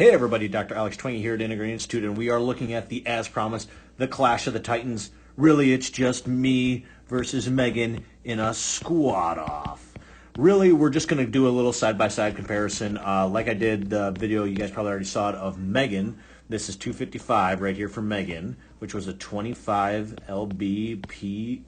Hey everybody, Dr. Alex Twenge here at Integrating Institute, and we are looking at the, as promised, the Clash of the Titans. Really, it's just me versus Megan in a squat off. Really, we're just going to do a little side-by-side comparison. Like I did the video, you guys probably already saw it, of Megan. This is 255 right here for Megan, which was a 25 lb/PR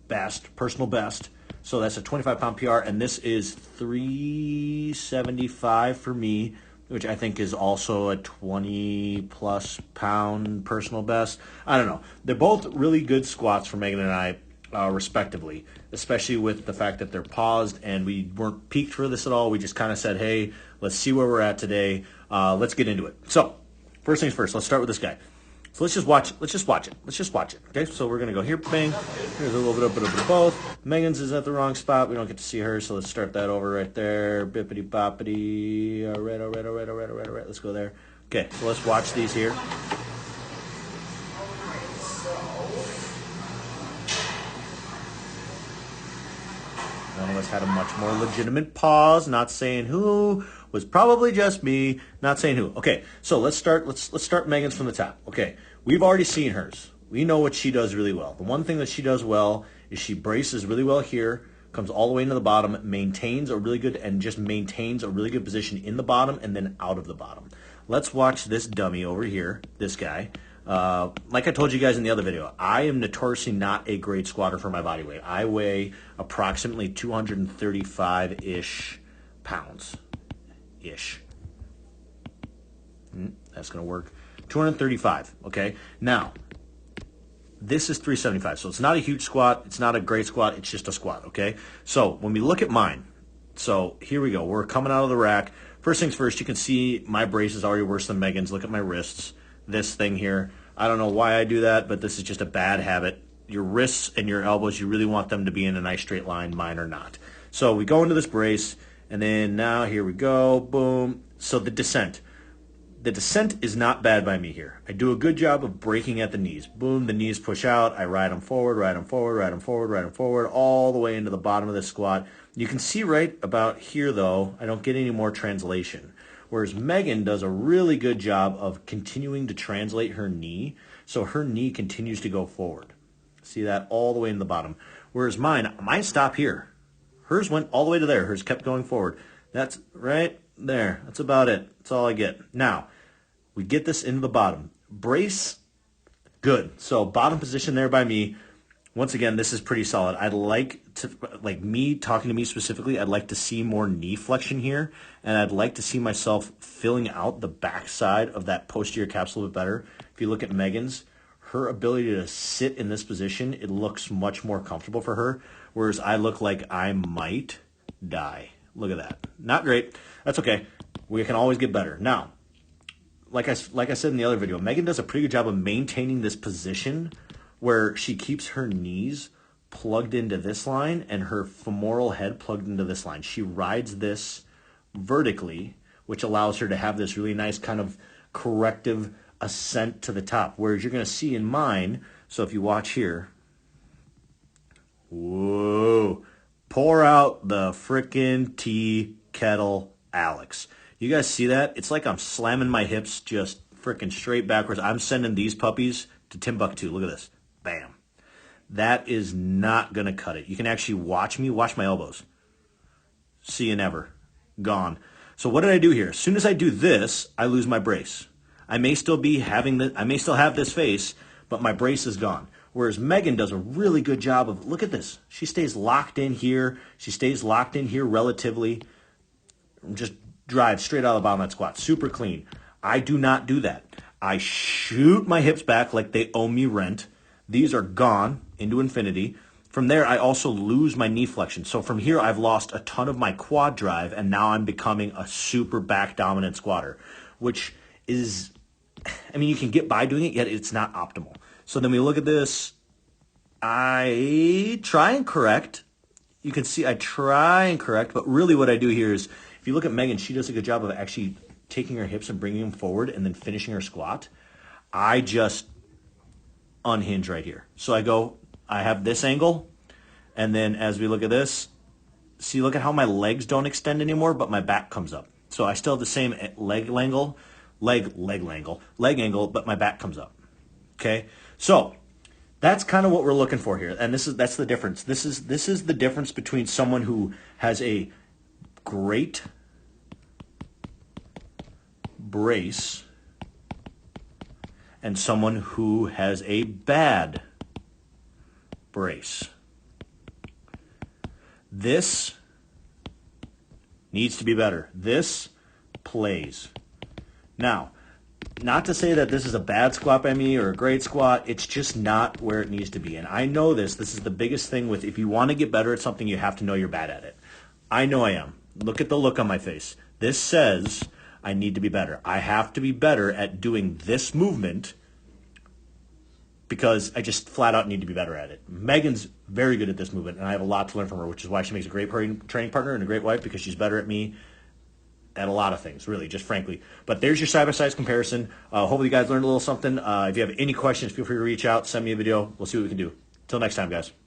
best, personal best. So that's a 25-pound PR, and this is 375 for me, which I think is also a 20-plus pound personal best. I don't know. They're both really good squats for Megan and I, respectively, especially with the fact that they're paused and we weren't peaked for this at all. We just kind of said, hey, let's see where we're at today. Let's get into it. So, first things first, let's start with this guy. So let's just watch it. Okay, so we're going to go here, bang. Here's a little bit of both. Megan's is at the wrong spot. We don't get to see her, so let's start that over right there. Bippity boppity. All right. Let's go there. Okay, so let's watch these here. One of us had a much more legitimate pause, not saying who, was probably just me, not saying who. Okay, so let's start Megan's from the top. Okay, we've already seen hers. We know what she does really well. The one thing that she does well is she braces really well here, comes all the way into the bottom, maintains a really good position in the bottom and then out of the bottom. Let's watch this dummy over here, this guy. Like I told you guys in the other video, I am notoriously not a great squatter for my body weight. I weigh approximately 235-ish pounds. That's going to work. 235, okay? Now, this is 375, so it's not a huge squat. It's not a great squat. It's just a squat, okay? So when we look at mine, so here we go. We're coming out of the rack. First things first, you can see my brace is already worse than Megan's. Look at my wrists. This thing here. I don't know why I do that, but this is just a bad habit. Your wrists and your elbows, you really want them to be in a nice straight line. Mine are not. So we go into this brace, and then now here we go. Boom. So the descent. The descent is not bad by me here. I do a good job of braking at the knees. Boom, the knees push out. I ride them forward, all the way into the bottom of this squat. You can see right about here, though, I don't get any more translation. Whereas Megan does a really good job of continuing to translate her knee, so her knee continues to go forward. See that all the way in the bottom. Whereas mine stopped here. Hers went all the way to there. Hers kept going forward. That's right there. That's about it. That's all I get. Now, we get this into the bottom. Brace, good. So bottom position there by me. Once again, this is pretty solid. I'd like to, talking to me specifically, I'd like to see more knee flexion here, and I'd like to see myself filling out the backside of that posterior capsule a bit better. If you look at Megan's, her ability to sit in this position, it looks much more comfortable for her, whereas I look like I might die. Look at that. Not great. That's okay. We can always get better. Now, like I said in the other video, Megan does a pretty good job of maintaining this position where she keeps her knees plugged into this line and her femoral head plugged into this line. She rides this vertically, which allows her to have this really nice kind of corrective ascent to the top. Whereas you're going to see in mine, so if you watch here, whoa, pour out the frickin' tea kettle, Alex. You guys see that? It's like I'm slamming my hips just frickin' straight backwards. I'm sending these puppies to Timbuktu. Look at this. Bam. That is not going to cut it. You can actually watch my elbows. See you never. Gone. So what did I do here? As soon as I do this, I lose my brace. I may still have this face, but my brace is gone. Whereas Megan does a really good job of, look at this. She stays locked in here. She stays locked in here relatively. Just drive straight out of the bottom of that squat. Super clean. I do not do that. I shoot my hips back like they owe me rent. These are gone into infinity. From there, I also lose my knee flexion. So from here, I've lost a ton of my quad drive, and now I'm becoming a super back dominant squatter, which is, I mean, you can get by doing it, yet it's not optimal. So then we look at this. I try and correct. You can see I try and correct, but really what I do here is, if you look at Megan, she does a good job of actually taking her hips and bringing them forward and then finishing her squat. I just unhinge right here. So I have this angle, and then as we look at this, see, look at how my legs don't extend anymore, but my back comes up. So I still have the same leg angle, leg angle, but my back comes up. Okay, so that's kind of what we're looking for here, and that's the difference. This is the difference between someone who has a great brace and someone who has a bad brace. This needs to be better. This plays. Now, not to say that this is a bad squat by me or a great squat. It's just not where it needs to be. And I know this. This is the biggest thing with if you want to get better at something, you have to know you're bad at it. I know I am. Look at the look on my face. This says I need to be better. I have to be better at doing this movement because I just flat out need to be better at it. Megan's very good at this movement, and I have a lot to learn from her, which is why she makes a great training partner and a great wife, because she's better at me at a lot of things, really, just frankly. But there's your side-by-side comparison. Hopefully you guys learned a little something. If you have any questions, feel free to reach out, send me a video. We'll see what we can do. Until next time, guys.